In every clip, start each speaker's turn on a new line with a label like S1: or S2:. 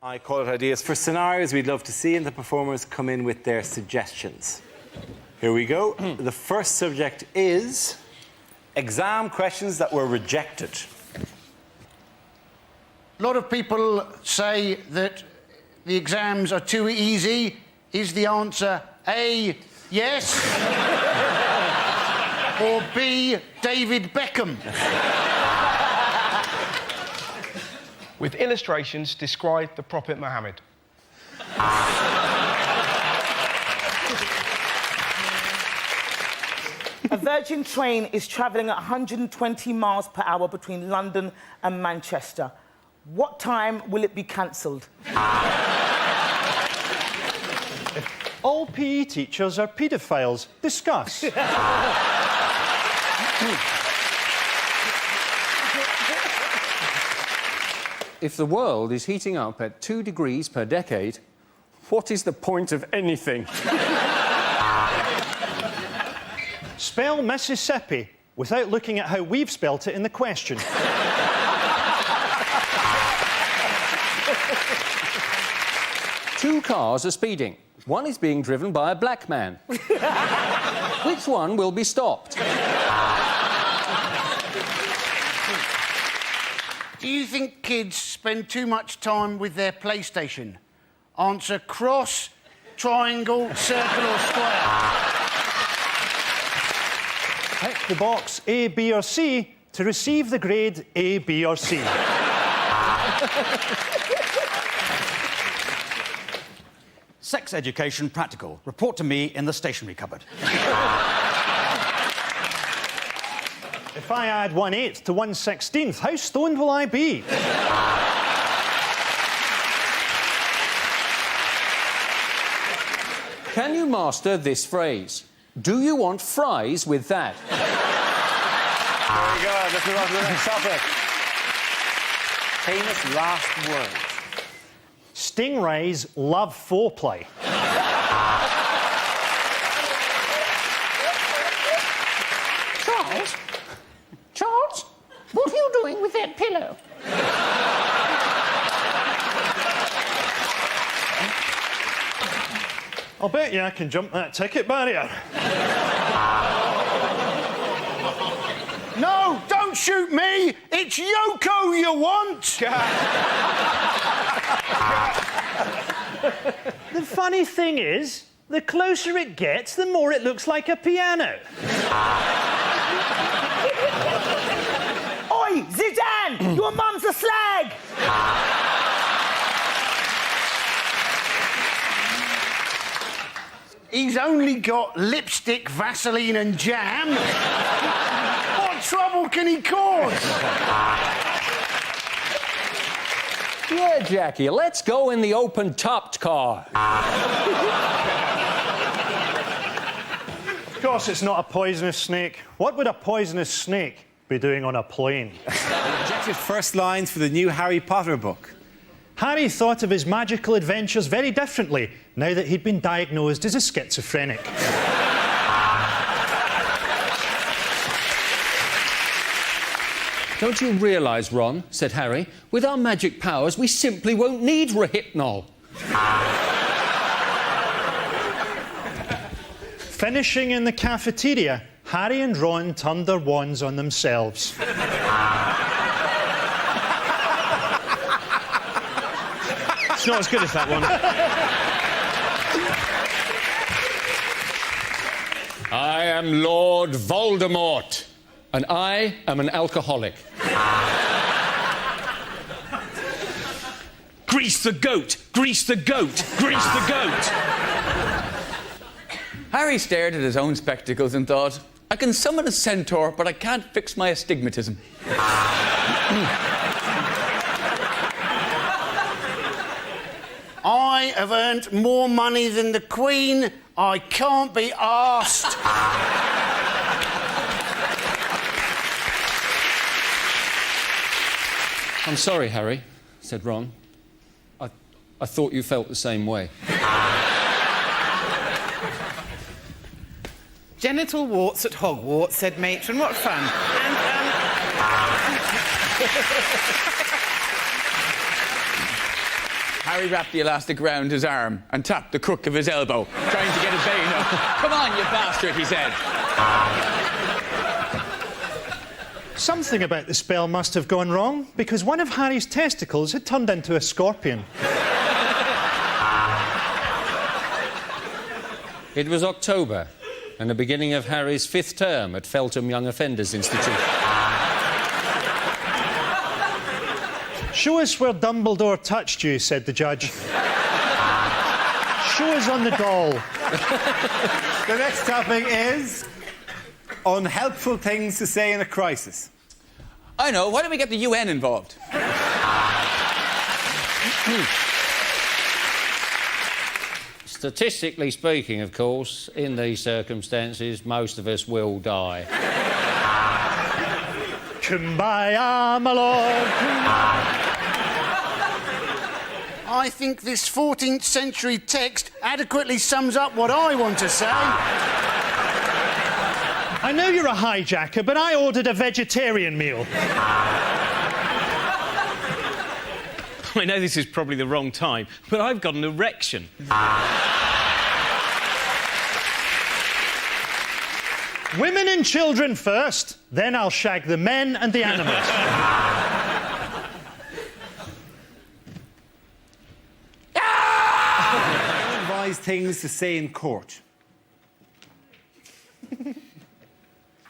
S1: I call it ideas for scenarios we'd love to see, and the performers come in with their suggestions. Here we go. The first subject is exam questions that were rejected.
S2: A lot of people say that the exams are too easy. Is the answer A, yes? Or B, David Beckham?
S3: With illustrations, describe the Prophet Muhammad.
S4: A Virgin train is travelling at 120 miles per hour between London and Manchester. What time will it be cancelled?
S5: All PE teachers are paedophiles. Discuss.
S6: If the world is heating up at 2 degrees per decade, what is the point of anything?
S5: Spell Mississippi without looking at how we've spelt it in the question.
S6: Two cars are speeding. One is being driven by a black man. Which one will be stopped?
S2: Do you think kids spend too much time with their PlayStation? Answer cross, triangle, circle or square.
S5: Tick the box A, B or C to receive the grade A, B or C.
S7: Sex education practical. Report to me in the stationery cupboard.
S5: If I add 1/8 to 1/16, how stoned will I be?
S6: Can you master this phrase? Do you want fries with that?
S1: There you go. Let's move on to the next topic. Famous last words.
S5: Stingrays love foreplay.
S8: Charles, what are you doing with that pillow?
S5: I'll bet you I can jump that ticket barrier.
S2: No, don't shoot me! It's Yoko you want!
S5: The funny thing is, the closer it gets, the more it looks like a piano.
S4: Oi, Zidane! Your mum's a slag!
S2: He's only got lipstick, Vaseline and jam. What trouble can he cause?
S6: Yeah, Jackie, let's go in the open-topped car.
S5: Of course, it's not a poisonous snake. What would a poisonous snake be doing on a plane?
S1: Rejected first lines for the new Harry Potter book.
S5: Harry thought of his magical adventures very differently now that he'd been diagnosed as a schizophrenic.
S6: Don't you realise, Ron, said Harry, with our magic powers, we simply won't need Rohypnol.
S5: Finishing in the cafeteria, Harry and Ron turned their wands on themselves.
S1: It's not as good as that one.
S6: I am Lord Voldemort, and I am an alcoholic.
S7: Grease the goat! Grease the goat! Grease the goat! Harry stared at his own spectacles and thought, I can summon a centaur, but I can't fix my astigmatism.
S2: I have earned more money than the Queen. I can't be arsed.
S6: I'm sorry, Harry, said Ron. I thought you felt the same way.
S9: Genital warts at Hogwarts, said Matron. What fun. And,
S7: Harry wrapped the elastic round his arm and tapped the crook of his elbow, trying to get his vein up. "Come on, you bastard," he said.
S5: Something about the spell must have gone wrong, because one of Harry's testicles had turned into a scorpion.
S6: It was October and the beginning of Harry's 5th term at Feltham Young Offenders Institute.
S5: Show us where Dumbledore touched you, said the judge. Show us on the doll.
S1: The next topic is unhelpful things to say in a crisis.
S7: I know. Why don't we get the UN involved?
S6: Statistically speaking, of course, in these circumstances, most of us will die.
S5: Kumbaya, my lord.
S2: I think this 14th century text adequately sums up what I want to say.
S5: I know you're a hijacker, but I ordered a vegetarian meal.
S10: I know this is probably the wrong time, but I've got an erection.
S5: Women and children first, then I'll shag the men and the animals.
S1: Advise things to say in court.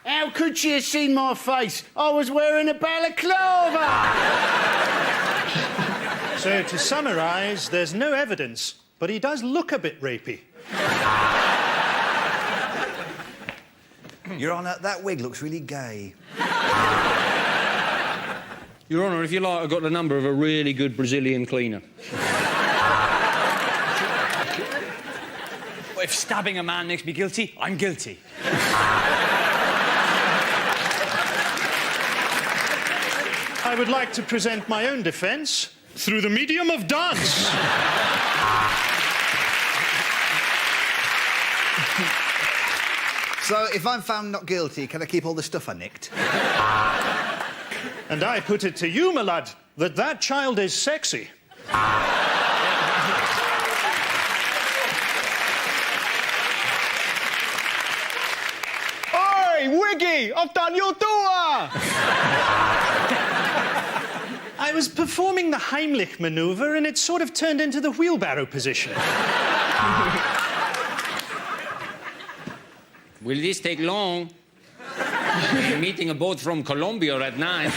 S2: How could she have seen my face? I was wearing a balaclava!
S5: So, to summarise, there's no evidence, but he does look a bit rapey.
S11: Your Honour, that wig looks really gay.
S6: Your Honour, if you like, I've got the number of a really good Brazilian cleaner.
S10: If stabbing a man makes me guilty, I'm guilty.
S5: I would like to present my own defence through the medium of dance.
S11: So, if I'm found not guilty, can I keep all the stuff I nicked?
S5: And I put it to you, my lad, that child is sexy.
S3: Oi, Wiggy! I've done your door!
S5: I was performing the Heimlich manoeuvre and it sort of turned into the wheelbarrow position.
S6: Will this take long? We're meeting a boat from Colombia at 9.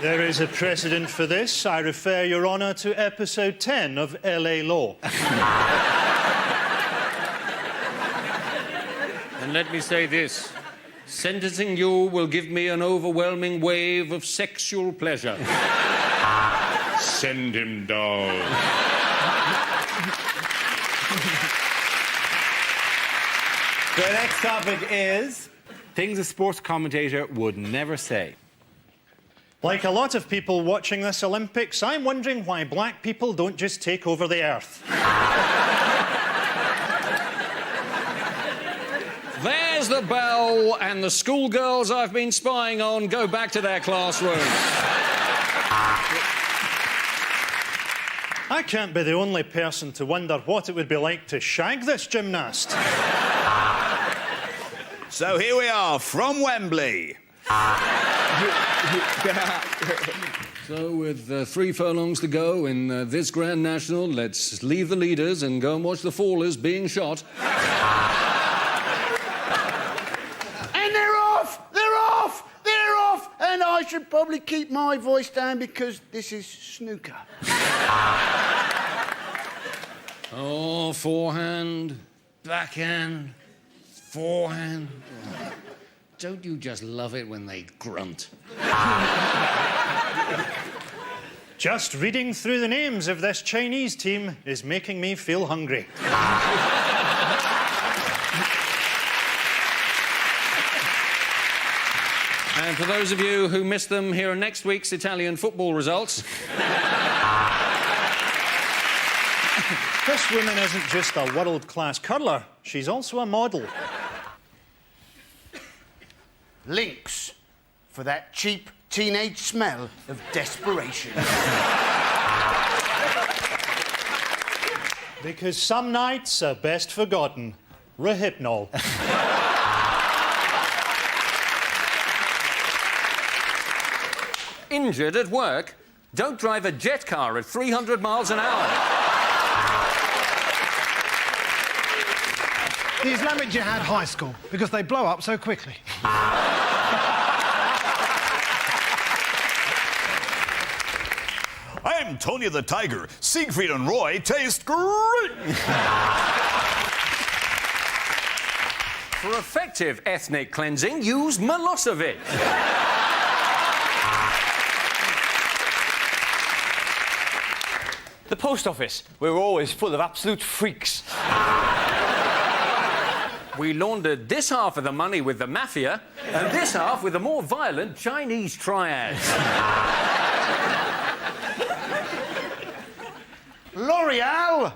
S5: There is a precedent for this. I refer, Your Honour, to episode 10 of LA Law.
S6: And let me say this. Sentencing you will give me an overwhelming wave of sexual pleasure. Send him down.
S1: The next topic is things a sports commentator would never say.
S5: Like a lot of people watching this Olympics, I'm wondering why black people don't just take over the earth.
S6: There's the bell, and the schoolgirls I've been spying on go back to their classrooms.
S5: I can't be the only person to wonder what it would be like to shag this gymnast.
S11: So here we are, from Wembley.
S6: So, with 3 furlongs to go in this Grand National, let's leave the leaders and go and watch the fallers being shot.
S2: And they're off! They're off! They're off! And I should probably keep my voice down because this is snooker.
S6: Oh, forehand, backhand, forehand. Don't you just love it when they grunt?
S5: Just reading through the names of this Chinese team is making me feel hungry.
S6: And for those of you who missed them, here are next week's Italian football results.
S5: This woman isn't just a world-class curler, she's also a model.
S2: Links for that cheap teenage smell of desperation.
S5: Because some nights are best forgotten. Rehypnol.
S6: Injured at work? Don't drive a jet car at 300 miles an hour.
S3: The Islamic Jihad High School, because they blow up so quickly.
S11: I'm Tony the Tiger. Siegfried and Roy taste great.
S6: For effective ethnic cleansing, use Milosevic.
S10: The post office. We're always full of absolute freaks.
S6: We laundered this half of the money with the mafia and this half with the more violent Chinese triads.
S2: L'Oreal!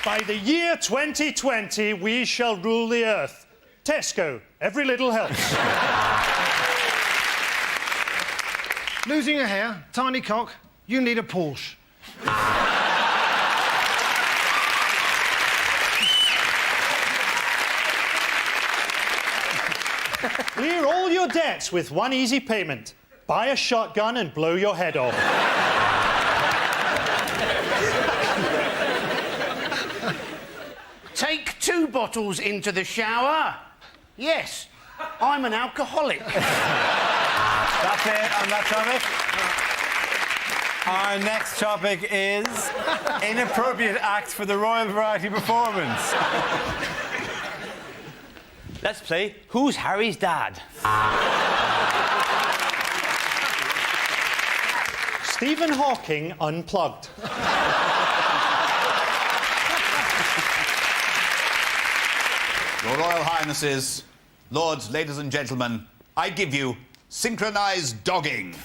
S5: By the year 2020, we shall rule the earth. Tesco, every little helps.
S3: Losing a hair, tiny cock, you need a Porsche.
S5: Clear all your debts with one easy payment. Buy a shotgun and blow your head off.
S2: Take 2 bottles into the shower. Yes, I'm an alcoholic.
S1: That's it on that topic. Our next topic is inappropriate acts for the Royal Variety Performance.
S10: Let's play Who's Harry's Dad?
S5: Stephen Hawking unplugged.
S11: Your Royal Highnesses, Lords, ladies and gentlemen, I give you synchronised dogging.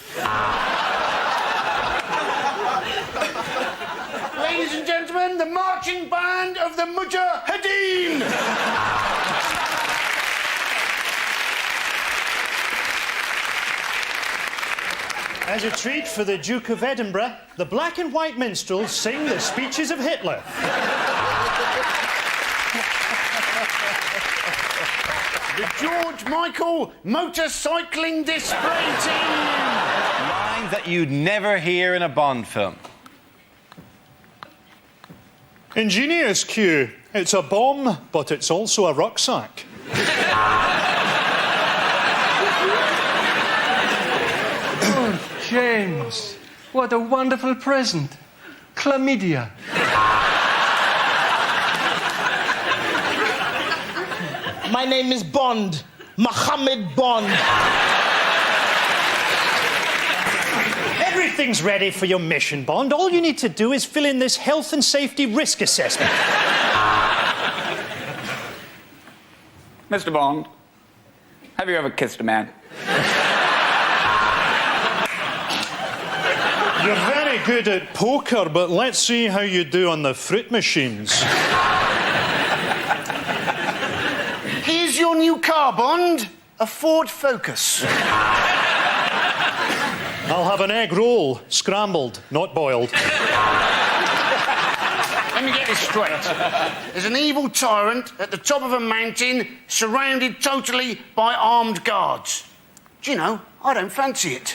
S2: Ladies and gentlemen, the marching band of the Mujahideen!
S5: As a treat for the Duke of Edinburgh, the black and white minstrels sing the speeches of Hitler.
S2: The George Michael motorcycling display team!
S1: Lines that you'd never hear in a Bond film.
S5: Engineer's cue. It's a bomb, but it's also a rucksack.
S10: James, what a wonderful present. Chlamydia.
S4: My name is Bond. Mohammed Bond.
S5: Everything's ready for your mission, Bond. All you need to do is fill in this health and safety risk assessment.
S7: Mr. Bond, have you ever kissed a man?
S5: You're very good at poker, but let's see how you do on the fruit machines.
S2: Here's your new car, Bond. A Ford Focus.
S5: I'll have an egg roll, scrambled, not boiled.
S2: Let me get this straight. There's an evil tyrant at the top of a mountain, surrounded totally by armed guards. Do you know, I don't fancy it.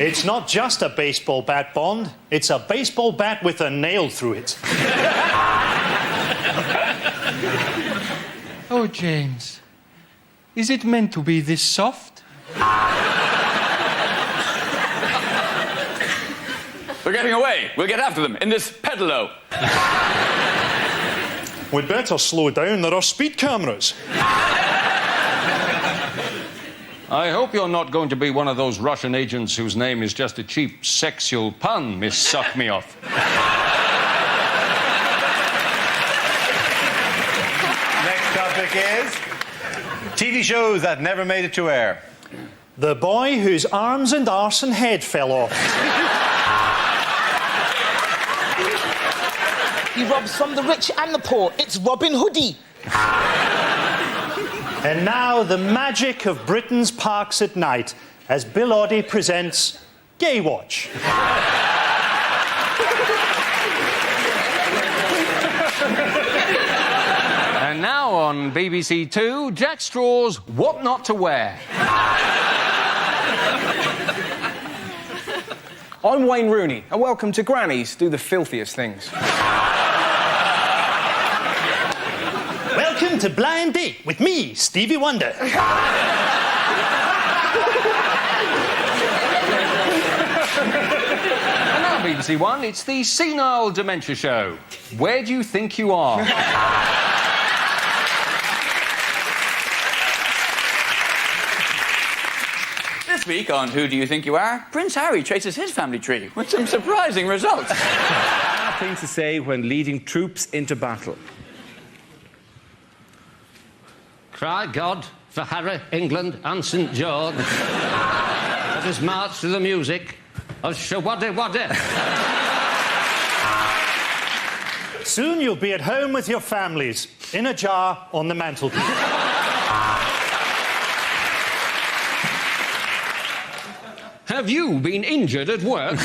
S5: It's not just a baseball bat, Bond. It's a baseball bat with a nail through it.
S10: Oh, James. Is it meant to be this soft?
S7: They're getting away. We'll get after them in this pedalo.
S5: We'd better slow down. There are speed cameras.
S6: I hope you're not going to be one of those Russian agents whose name is just a cheap sexual pun, Miss Suck Me Off.
S1: Next topic is TV shows that never made it to air.
S5: The boy whose arms and arse and head fell off.
S4: He robs from the rich and the poor. It's Robin Hoodie.
S5: And now, the magic of Britain's parks at night, as Bill Oddie presents Gay Watch.
S12: And now on BBC Two, Jack Straw's What Not to Wear.
S13: I'm Wayne Rooney, and welcome to Grannies Do the Filthiest Things.
S5: Welcome to Blind Date with me, Stevie Wonder.
S12: And now BBC One, it's the Senile Dementia Show. Where do you think you are?
S7: This week on Who Do You Think You Are, Prince Harry traces his family tree with some surprising results.
S1: Things to say when leading troops into battle.
S10: Cry God for Harry, England and St George. Let us march to the music of Shawaddy Waddy.
S5: Soon you'll be at home with your families, in a jar on the mantelpiece.
S10: Have you been injured at work?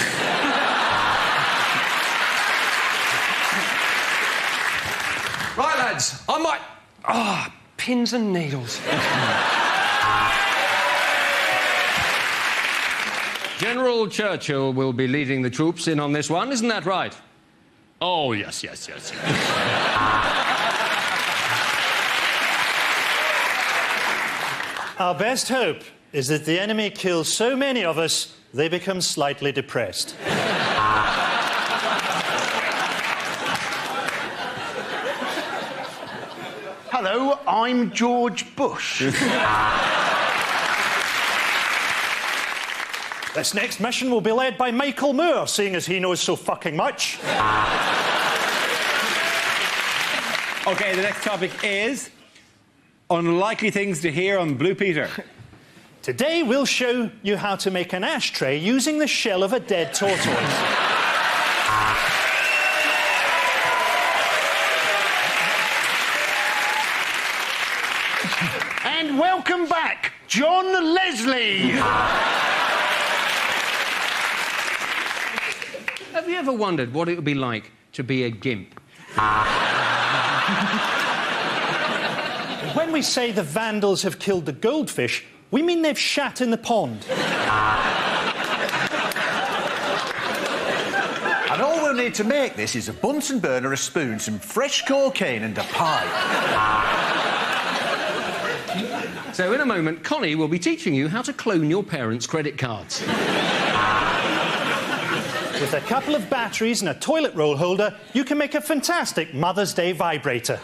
S13: Right, lads, I might... pins and needles.
S10: General Churchill will be leading the troops in on this one, isn't that right?
S6: Oh, yes.
S5: Our best hope is that the enemy kills so many of us, they become slightly depressed.
S2: Hello, I'm George Bush.
S5: This next mission will be led by Michael Moore, seeing as he knows so fucking much.
S1: OK, the next topic is unlikely things to hear on Blue Peter.
S5: Today we'll show you how to make an ashtray using the shell of a dead tortoise.
S2: And welcome back, John Leslie.
S10: Have you ever wondered what it would be like to be a gimp?
S5: When we say the Vandals have killed the goldfish, we mean they've shat in the pond.
S14: And all we'll need to make this is a Bunsen burner, a spoon, some fresh cocaine and a pipe.
S10: So in a moment, Connie will be teaching you how to clone your parents' credit cards.
S5: With a couple of batteries and a toilet roll holder, you can make a fantastic Mother's Day vibrator.